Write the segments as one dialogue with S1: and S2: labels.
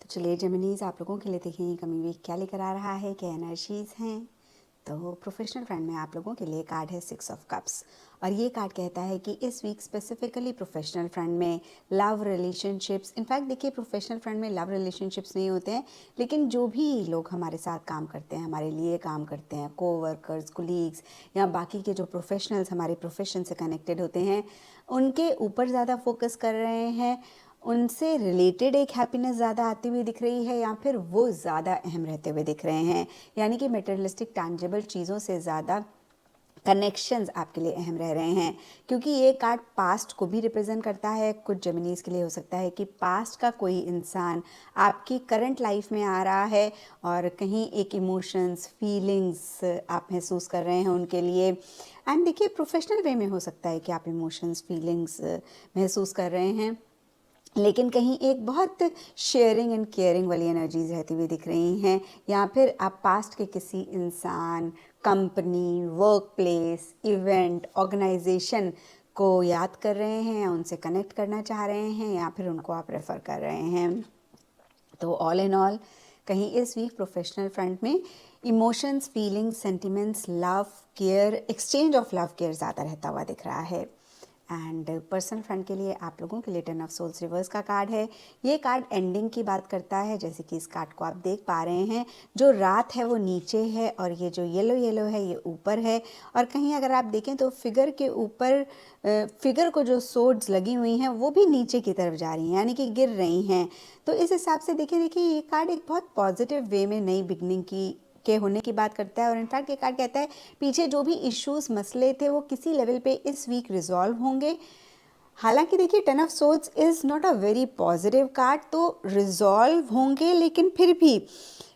S1: तो चलिए जेमिनीज, आप लोगों के लिए देखिए कमिंग वीक क्या लेकर आ रहा है, क्या एनर्जीज हैं। तो प्रोफेशनल फ्रेंड में आप लोगों के लिए कार्ड है 6 ऑफ कप्स, और ये कार्ड कहता है कि इस वीक स्पेसिफिकली प्रोफेशनल फ्रेंड में लव रिलेशनशिप्स, इनफैक्ट देखिए प्रोफेशनल फ्रेंड में लव रिलेशनशिप्स नहीं होते हैं, लेकिन जो भी लोग हमारे साथ काम करते हैं, हमारे लिए काम करते हैं, कोवर्कर्स, कोलीग्स या बाकी के जो प्रोफेशनल्स हमारे प्रोफेशन से कनेक्टेड होते हैं, उनके ऊपर ज़्यादा फोकस कर रहे हैं, उनसे रिलेटेड एक हैप्पीनेस ज़्यादा आती हुई दिख रही है, या फिर वो ज़्यादा अहम रहते हुए दिख रहे हैं। यानी कि मटेरियलिस्टिक टैंजिबल चीज़ों से ज़्यादा कनेक्शंस आपके लिए अहम रह रहे हैं, क्योंकि ये कार्ड पास्ट को भी रिप्रेजेंट करता है। कुछ जेमिनीज के लिए हो सकता है कि पास्ट का कोई इंसान आपकी करंट लाइफ में आ रहा है और कहीं एक इमोशंस, फीलिंग्स आप महसूस कर रहे हैं उनके लिए। एंड देखिए प्रोफेशनल वे में हो सकता है कि आप इमोशंस, फीलिंग्स महसूस कर रहे हैं, लेकिन कहीं एक बहुत शेयरिंग एंड केयरिंग वाली एनर्जीज रहती हुई दिख रही हैं, या फिर आप पास्ट के किसी इंसान, company, work place, event, organisation को याद कर रहे हैं, उनसे कनेक्ट करना चाह रहे हैं, या फिर उनको आप रेफ़र कर रहे हैं। तो ऑल इन ऑल कहीं इस वीक प्रोफेशनल फ्रंट में emotions, feelings, sentiments, love, care, exchange of love care ज़्यादा रहता हुआ दिख रहा है। एंड पर्सनल फ्रंट के लिए आप लोगों के लिए 10 ऑफ सोल्स रिवर्स का कार्ड है। ये कार्ड एंडिंग की बात करता है, जैसे कि इस कार्ड को आप देख पा रहे हैं, जो रात है वो नीचे है और ये जो येलो येलो है ये ऊपर है। और कहीं अगर आप देखें तो फिगर के ऊपर, फिगर को जो सोड्स लगी हुई हैं वो भी नीचे की तरफ जा रही हैं, यानी कि गिर रही हैं। तो इस हिसाब से देखिए ये कार्ड एक बहुत पॉजिटिव वे में नई बिगनिंग के होने की बात करता है। और इनफैक्ट ये कार्ड कहता है पीछे जो भी इश्यूज, मसले थे, वो किसी लेवल पे इस वीक रिजॉल्व होंगे। हालांकि देखिए 10 of swords is not a very positive card, तो रिजॉल्व होंगे, लेकिन फिर भी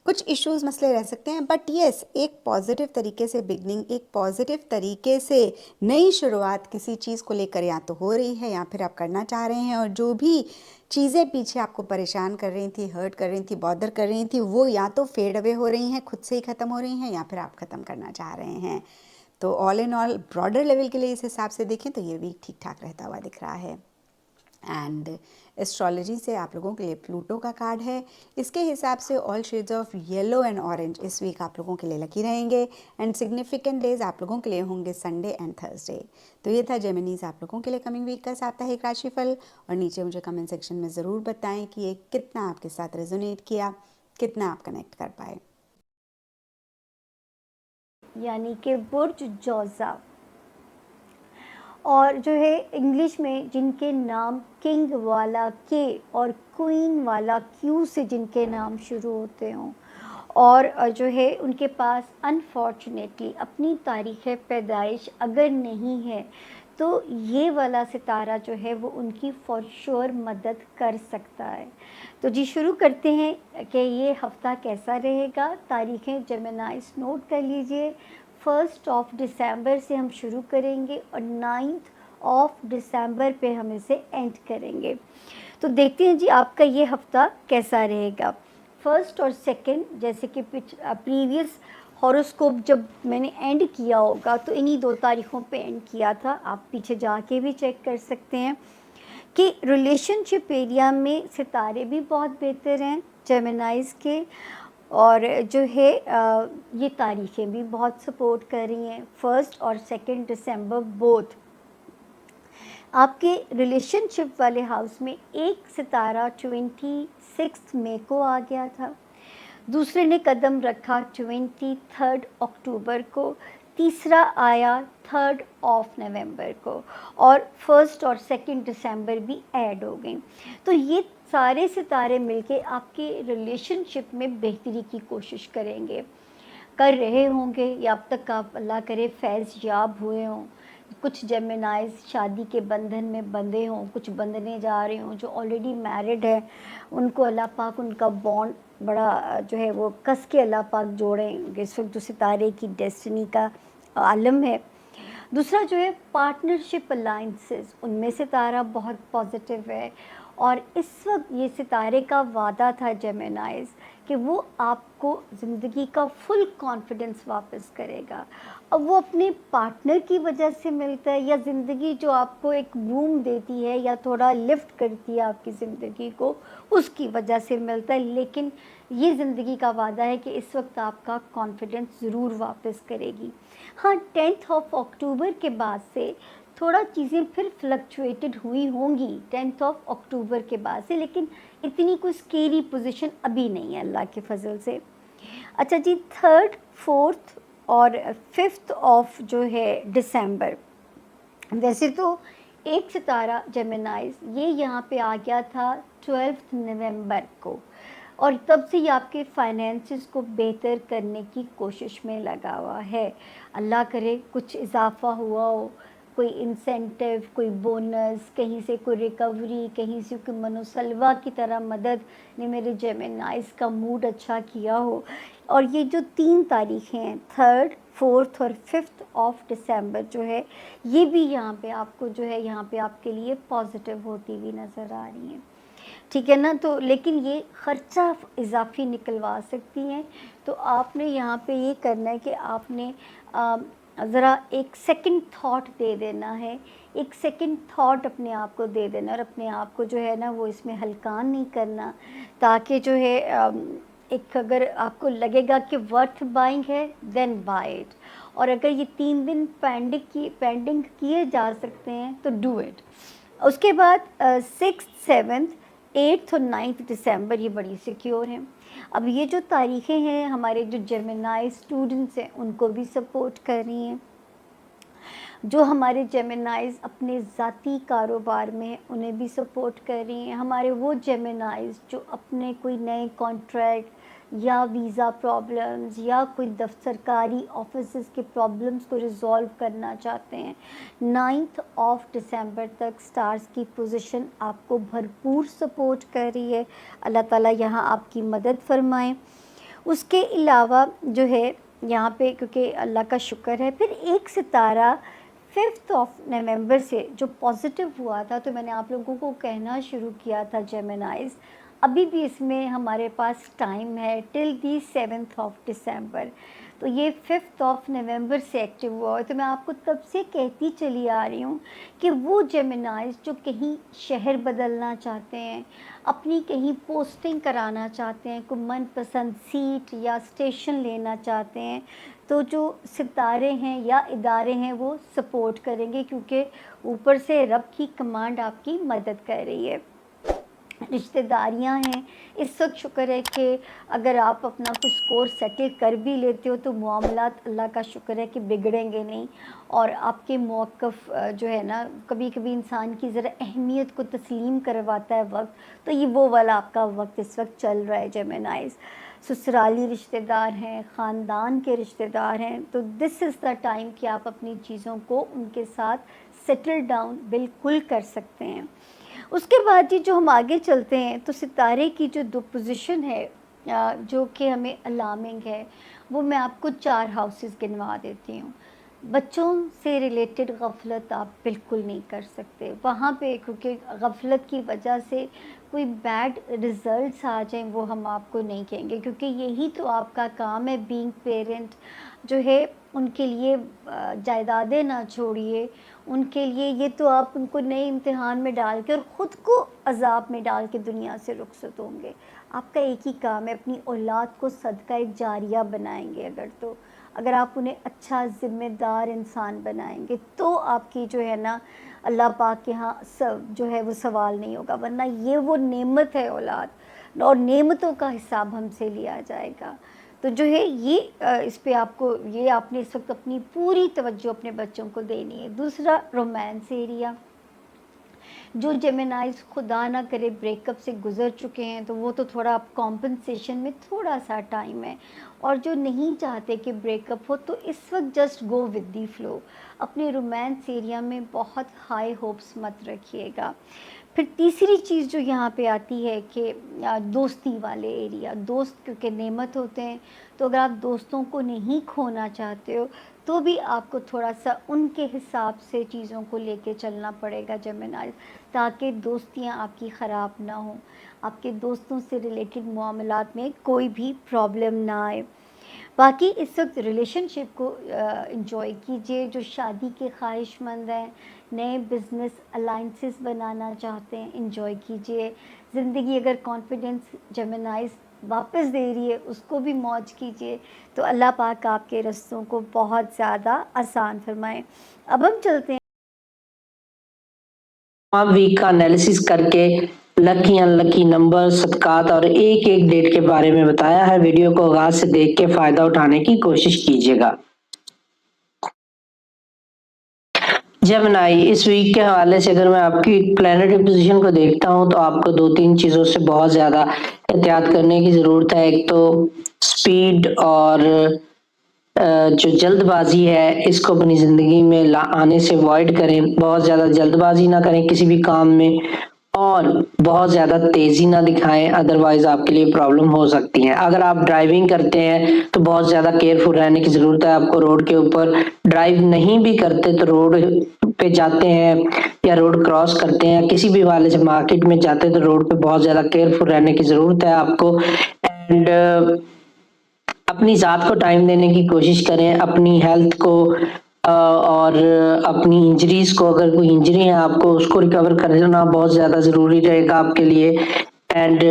S1: कुछ इश्यूज, मसले रह सकते हैं। बट येस, एक पॉजिटिव तरीके से बिगनिंग, एक पॉजिटिव तरीके से नई शुरुआत किसी चीज़ को लेकर या तो हो रही है या फिर आप करना चाह रहे हैं, और जो भी चीज़ें पीछे आपको परेशान कर रही थी, हर्ट कर रही थी, बॉदर कर रही थी, वो या तो फेड अवे हो रही हैं, खुद से ही ख़त्म हो रही हैं, या फिर आप ख़त्म करना चाह रहे हैं। तो all in all broader level के लिए इस हिसाब से देखें तो ये वीक ठीक ठाक रहता हुआ दिख रहा है। एंड एस्ट्रोलॉजी से आप लोगों के लिए प्लूटो का कार्ड है। इसके हिसाब से all shades of yellow and orange इस वीक आप लोगों के लिए लकी रहेंगे। एंड सिग्निफिकेंट डेज आप लोगों के लिए होंगे संडे एंड थर्सडे। तो ये था जेमिनीज आप लोगों के लिए कमिंग वीक का साप्ताहिक राशिफल। और नीचे मुझे कमेंट सेक्शन में ज़रूर बताएं कि ये कितना आपके साथ रेजोनेट किया, कितना आप कनेक्ट कर पाए।
S2: यानी कि बुर्ज जौज़ा, और जो है इंग्लिश में जिनके नाम किंग वाला के और क्वीन वाला क्यू से जिनके नाम शुरू होते हों, और जो है उनके पास अनफॉर्चुनेटली अपनी तारीख़ पैदाइश अगर नहीं है, तो ये वाला सितारा जो है वो उनकी फॉर श्योर मदद कर सकता है। तो जी शुरू करते हैं कि ये हफ़्ता कैसा रहेगा। तारीख़ें जेमिनाइज नोट कर लीजिए। 1 दिसंबर से हम शुरू करेंगे और 9 दिसंबर पे हम इसे एंड करेंगे। तो देखते हैं जी आपका ये हफ़्ता कैसा रहेगा। 1 और 2 जैसे कि प्रीवियस हॉरोस्कोप जब मैंने एंड किया होगा तो इन्हीं 2 तारीखों पे एंड किया था, आप पीछे जाके भी चेक कर सकते हैं कि रिलेशनशिप एरिया में सितारे भी बहुत बेहतर हैं जेमिनाइज के, और जो है ये तारीखें भी बहुत सपोर्ट कर रही हैं। 1 और 2 दिसंबर बोथ आपके रिलेशनशिप वाले हाउस में एक सितारा 26 मई को आ गया था, दूसरे ने कदम रखा 23 अक्टूबर को, तीसरा आया 3 नवंबर को, और 1 और 2 दिसंबर भी ऐड हो गई। तो ये सारे सितारे मिलके आपके रिलेशनशिप में बेहतरी की कोशिश करेंगे, कर रहे होंगे, या अब तक आप अल्लाह करे फैज़ याब हुए हों। कुछ जेमिनाइज शादी के बंधन में बंधे हों, कुछ बंधने जा रहे हों, जो ऑलरेडी मैरिड है उनको अल्लाह पाक उनका बॉन्ड बड़ा जो है वो कस के अल्लाह पाक जोड़ें। इस वक्त जो सितारे की डेस्टिनी का आलम है, दूसरा जो है पार्टनरशिप अलाइंसेस, उनमें सितारा बहुत पॉजिटिव है और इस वक्त ये सितारे का वादा था जेमिनाइज कि वो आपको ज़िंदगी का फुल कॉन्फिडेंस वापस करेगा। अब वो अपने पार्टनर की वजह से मिलता है या ज़िंदगी जो आपको एक बूम देती है या थोड़ा लिफ्ट करती है आपकी ज़िंदगी को, उसकी वजह से मिलता है, लेकिन ये ज़िंदगी का वादा है कि इस वक्त आपका कॉन्फिडेंस ज़रूर वापस करेगी। हाँ, 10 अक्टूबर के बाद से थोड़ा चीज़ें फिर फ्लक्चुएटेड हुई होंगी 10 अक्टूबर के बाद से, लेकिन इतनी कोई स्केरी पोजीशन अभी नहीं है अल्लाह के फजल से। अच्छा जी, 3, 4 और 5 जो है दिसंबर, वैसे तो एक सितारा जेमिनाइज ये यहाँ पे आ गया था 12 नवंबर को और तब से ये आपके फाइनेंसेस को बेहतर करने की कोशिश में लगा हुआ है। अल्लाह करे कुछ इजाफा हुआ हो, कोई इंसेंटिव, कोई बोनस, कहीं से कोई रिकवरी, कहीं से कोई मनोसलवा की तरह मदद ने मेरे जेमिनाइज का मूड अच्छा किया हो। और ये जो 3 तारीखें हैं 3, 4 और 5 दिसंबर जो है, ये भी यहाँ पे आपको जो है यहाँ पे आपके लिए पॉजिटिव होती हुई नज़र आ रही हैं। ठीक है ना, तो लेकिन ये ख़र्चा इजाफी निकलवा सकती हैं। तो आपने यहाँ पे ये करना है कि आपने ज़रा एक सेकंड थॉट दे देना है, एक सेकंड थॉट अपने आप को दे देना और अपने आप को जो है ना वो इसमें हल्कान नहीं करना, ताकि जो है एक अगर आपको लगेगा कि वर्थ बाइंग है देन बाय इट, और अगर ये 3 दिन पेंडिंग किए जा सकते हैं तो डू इट। उसके बाद 6, 7, 8 और 9 दिसंबर ये बड़ी सिक्योर हैं। अब ये जो तारीखें हैं हमारे जो जेमिनाई स्टूडेंट्स हैं उनको भी सपोर्ट कर रही हैं। जो हमारे जेमिनाइज अपने ज़ाती कारोबार में हैं उन्हें भी सपोर्ट कर रही हैं। हमारे वो जेमिनाइज जो अपने कोई नए कॉन्ट्रैक्ट या वीज़ा प्रॉब्लम्स या कोई सरकारी ऑफिसेज़ के प्रॉब्लम्स को रिज़ॉल्व करना चाहते हैं, 9 दिसंबर तक स्टार्स की पोजीशन आपको भरपूर सपोर्ट कर रही है। अल्लाह ताला यहाँ आपकी मदद फरमाए। उसके अलावा जो है यहाँ पे क्योंकि अल्लाह का शुक्र है, फिर एक सितारा 5 नवंबर से जो पॉजिटिव हुआ था, तो मैंने आप लोगों को कहना शुरू किया था जेमिनाइज अभी भी इसमें हमारे पास टाइम है टिल दी 7 दिसंबर। तो ये 5 नवंबर से एक्टिव हुआ है। तो मैं आपको तब से कहती चली आ रही हूँ कि वो जेमिनाइज जो कहीं शहर बदलना चाहते हैं, अपनी कहीं पोस्टिंग कराना चाहते हैं, कोई मनपसंद सीट या स्टेशन लेना चाहते हैं, तो जो सितारे हैं या इदारे हैं वो सपोर्ट करेंगे, क्योंकि ऊपर से रब की कमांड आपकी मदद कर रही है। रिश्तेदारियां हैं, इस वक्त शुक्र है कि अगर आप अपना कुछ स्कोर सेटल कर भी लेते हो तो मामलात अल्लाह का शुक्र है कि बिगड़ेंगे नहीं, और आपके मौक़िफ़ जो है ना, कभी कभी इंसान की ज़रा अहमियत को तस्लीम करवाता है वक्त, तो ये वो वाला आपका वक्त इस वक्त चल रहा है जेमिनाइज। ससुराली रिश्तेदार हैं, ख़ानदान के रिश्तेदार हैं, तो दिस इज़ द टाइम कि आप अपनी चीज़ों को उनके साथ सेटल डाउन बिल्कुल कर सकते हैं। उसके बाद जी जो हम आगे चलते हैं तो सितारे की जो 2 पोजीशन है जो कि हमें अलार्मिंग है, वो मैं आपको 4 हाउसेस गिनवा देती हूँ। बच्चों से रिलेटेड गफलत आप बिल्कुल नहीं कर सकते वहाँ पे, क्योंकि गफलत की वजह से कोई बैड रिज़ल्ट्स आ जाएं वो हम आपको नहीं कहेंगे, क्योंकि यही तो आपका काम है बीइंग पेरेंट, जो है उनके लिए जायदादें ना छोड़िए, उनके लिए ये तो आप उनको नए इम्तिहान में डाल के और ख़ुद को अज़ाब में डाल के दुनिया से रुखसत होंगे। आपका एक ही काम है, अपनी औलाद को सदका एक जारिया बनाएंगे अगर आप उन्हें अच्छा ज़िम्मेदार इंसान बनाएंगे तो आपकी जो है ना अल्लाह पाक के यहाँ सब जो है वो सवाल नहीं होगा, वरना ये वो नेमत है औलाद, और नेमतों का हिसाब हमसे लिया जाएगा। तो जो है ये इस पे आपको ये आपने इस वक्त अपनी पूरी तवज्जो अपने बच्चों को देनी है। दूसरा रोमांस एरिया, जो जेमिनाइज खुदा ना करे ब्रेकअप से गुज़र चुके हैं तो वो तो थोड़ा आप कॉम्पनसेशन में थोड़ा सा टाइम है, और जो नहीं चाहते कि ब्रेकअप हो तो इस वक्त just go with the flow, अपने रोमांस एरिया में बहुत हाई होप्स मत रखिएगा। फिर तीसरी चीज़ जो यहाँ पे आती है कि दोस्ती वाले एरिया, दोस्त क्योंकि नेमत होते हैं, तो अगर आप दोस्तों को नहीं खोना चाहते हो तो भी आपको थोड़ा सा उनके हिसाब से चीज़ों को लेके चलना पड़ेगा जेमिनाई, ताकि दोस्तियाँ आपकी ख़राब ना हो, आपके दोस्तों से रिलेटेड मामलात में कोई भी प्रॉब्लम ना आए। बाकी इस वक्त रिलेशनशिप को एंजॉय कीजिए। जो शादी के ख्वाहिशमंद हैं, नए बिज़नेस अलाइंसेस बनाना चाहते हैं, एंजॉय कीजिए। ज़िंदगी अगर कॉन्फिडेंस जेमिनाइज वापस दे रही है, उसको भी मौज कीजिए। तो अल्लाह पाक आपके रस्तों को बहुत ज़्यादा आसान फरमाए। अब हम चलते हैं
S3: वीक का एनालिसिस करके लकी अनलकी नंबर, सदकात और एक एक डेट के बारे में बताया है। वीडियो को आगाज से देख के फायदा उठाने की कोशिश कीजिएगा। जेमिनी, इस वीक के हवाले से अगर मैं आपकी प्लैनेटरी पोजीशन को देखता हूं तो आपको 2-3 चीजों से बहुत ज्यादा एहतियात करने की जरूरत है। एक तो स्पीड और जो जल्दबाजी है, इसको अपनी जिंदगी में आने से अवॉइड करें। बहुत ज्यादा जल्दबाजी ना करें किसी भी काम में, और बहुत ज्यादा तेजी ना दिखाएं, अदरवाइज आपके लिए प्रॉब्लम हो सकती है। अगर आप ड्राइविंग करते हैं तो बहुत ज्यादा केयरफुल रहने की जरूरत है आपको। रोड के ऊपर ड्राइव नहीं भी करते तो रोड पे जाते हैं या रोड क्रॉस करते हैं, किसी भी वाले से मार्केट में जाते हैं तो रोड पे बहुत ज्यादा केयरफुल रहने की जरूरत है आपको। एंड अपनी जात को टाइम देने की कोशिश करें, अपनी हेल्थ को और अपनी इंजरीज को, अगर कोई इंजरी है आपको उसको रिकवर करना बहुत ज्यादा जरूरी रहेगा आपके लिए। एंड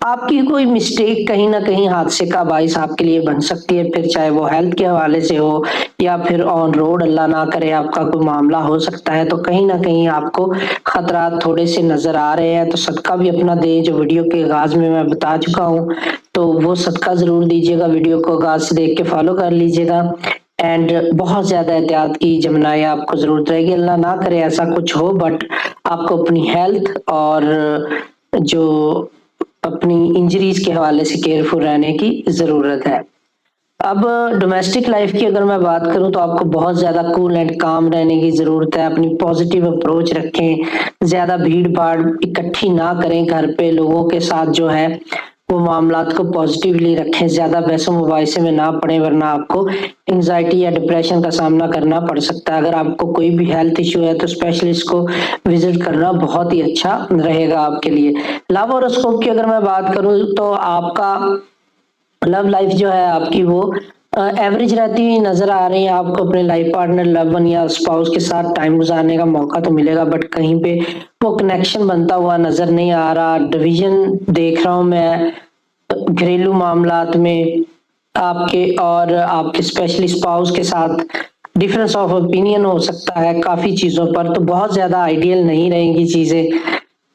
S3: आपकी कोई मिस्टेक कहीं ना कहीं हादसे का बाइस आपके लिए बन सकती है, फिर चाहे वो हेल्थ के हवाले से हो या फिर ऑन रोड अल्लाह ना करे आपका कोई मामला हो सकता है। तो कहीं ना कहीं आपको खतरात थोड़े से नजर आ रहे हैं, तो सदका भी अपना दे, जो वीडियो के आगाज में मैं बता चुका हूँ, तो वो सदका जरूर दीजिएगा। वीडियो को आगाज से देख के फॉलो कर लीजिएगा। एंड बहुत ज्यादा एहतियात की जेमिनी आपको जरूरत रहेगी। अल्लाह ना करे ऐसा कुछ हो, बट आपको अपनी हेल्थ और जो अपनी इंजरीज के हवाले से केयरफुल रहने की जरूरत है। अब डोमेस्टिक लाइफ की अगर मैं बात करूं तो आपको बहुत ज्यादा कूल एंड काम रहने की जरूरत है। अपनी पॉजिटिव अप्रोच रखें, ज्यादा भीड़ भाड़ इकट्ठी ना करें घर पे, लोगों के साथ जो है वो मामलात को पॉजिटिवली रखें, ज्यादा बहसों मुबाहिसे में ना पड़े, वरना आपको एंजाइटी या डिप्रेशन का सामना करना पड़ सकता है। अगर आपको कोई भी हेल्थ इश्यू है तो स्पेशलिस्ट को विजिट करना बहुत ही अच्छा रहेगा आपके लिए। लव हॉरोस्कोप की अगर मैं बात करूं तो आपका लव लाइफ जो है आपकी वो एवरेज रहती हुई नजर आ रही है। आपको अपने लाइफ पार्टनर, लव वन या स्पाउस के साथ टाइम गुजारने का मौका तो मिलेगा, बट कहीं पे वो कनेक्शन बनता हुआ नजर नहीं आ रहा। डिवीजन देख रहा हूं मैं घरेलू मामलात में आपके और आपके स्पेशली स्पाउस के साथ डिफरेंस ऑफ ओपिनियन हो सकता है काफी चीजों पर, तो बहुत ज्यादा आइडियल नहीं रहेंगी चीजें।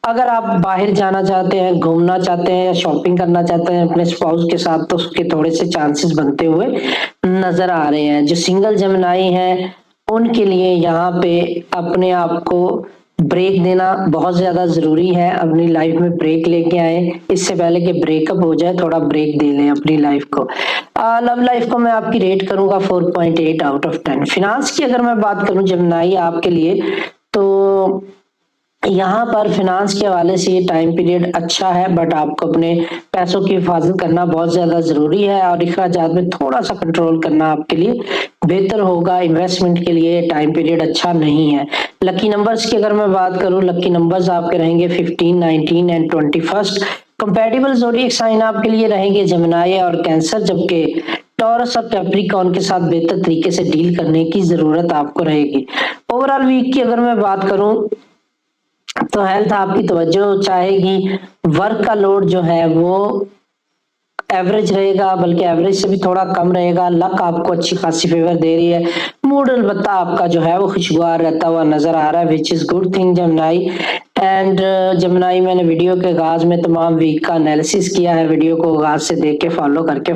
S3: अगर आप बाहर जाना चाहते हैं, घूमना चाहते हैं या शॉपिंग करना चाहते हैं अपने स्पाउस के साथ, तो उसके थोड़े से चांसेस बनते हुए नजर आ रहे हैं। जो सिंगल जेमिनी हैं उनके लिए यहाँ पे अपने आप को ब्रेक देना बहुत ज्यादा जरूरी है। अपनी लाइफ में ब्रेक लेके आए, इससे पहले कि ब्रेकअप हो जाए थोड़ा ब्रेक दे लें अपनी लाइफ को। लव लाइफ को मैं आपकी रेट करूंगा 4.8 आउट ऑफ 10। फिनांस की अगर मैं बात करूं जेमिनी आपके लिए, तो यहाँ पर फिनांस के हवाले से ये टाइम पीरियड अच्छा है, बट आपको अपने पैसों की हिफाजत करना बहुत ज्यादा जरूरी है और अखराजात में थोड़ा सा कंट्रोल करना आपके लिए बेहतर होगा। इन्वेस्टमेंट के लिए टाइम पीरियड अच्छा नहीं है। लकी नंबर्स की अगर मैं बात करूं, लकी नंबर्स आपके रहेंगे 15, 19 एंड 21। कंपैटिबल ज़ोडिएक साइन आपके लिए रहेंगे जेमिनी और कैंसर, जबकि टॉरस और कैप्रिकॉर्न के साथ बेहतर तरीके से डील करने की जरूरत आपको रहेगी। ओवरऑल वीक की अगर मैं बात करूं तो हेल्थ आपकी तवज्जो चाहेगी। वर्क का लोड जो है वो एवरेज रहेगा, बल्कि एवरेज से भी थोड़ा कम रहेगा। लक आपको अच्छी खासी फेवर दे रही है। मूड अलबत्ता आपका जो है वो खुशगवार रहता हुआ नजर आ रहा है, which is good thing Gemini. And Gemini, मैंने वीडियो के आगाज में तमाम वीक का एनालिसिस किया है। वीडियो को आगाज से देख के फॉलो करके